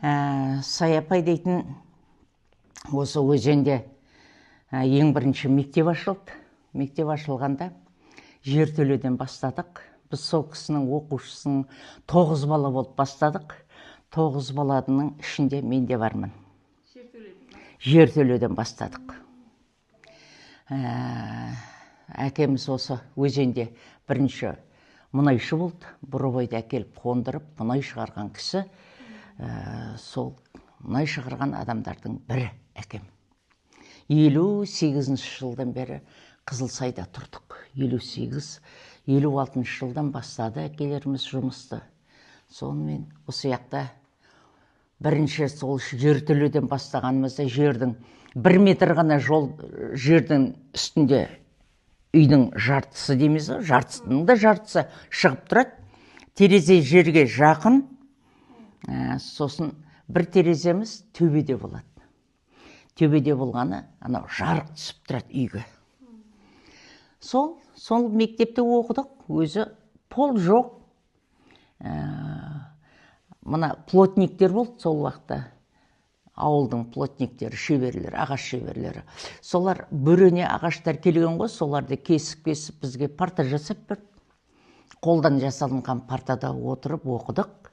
Саяпай дейтін осы өзенде ең бірінші мектеп ашылды. Мектеп ашылғанда жертөледен бастадық. Біз сол кісінің оқушысының 9 бала болып бастадық. 9 баланың ішінде мен де бармын. Жертөледен бастадық. Әкеміз осы өзенде бірінші мұнайшы болды. Бурабайды әкеліп қондырып, мұнай шығарған кісі. Сол мұнай шығарған адамдардың бірі әкем. 58 жылдан бері Қызылсайда тұрдық. 56 жылдан бастады әкелеріміз жұмысты. Сонымен осы яқта бірінші сол жертөледен бастағанымызда жердің 1 метр ғана жердің үстінде үйдің жартысы дейміз, жартысының да жартысы шығып тұрады. Терезе жерге жақын, сосын бір тереземіз төбеде болады. Төбеде болғаны анау жарық түсіп тұрады үйге. Сол мектепте оқыдық, өзі пол жоқ. Мына плотниктер болды сол уақытта. Ауылдың плотниктері, шеберлері, ағаш шеберлері. Солар бөрене ағаштар келген ғой, соларды кесіп бізге парта жасап берді. Қолдан жасалынған партада отырып оқыдық.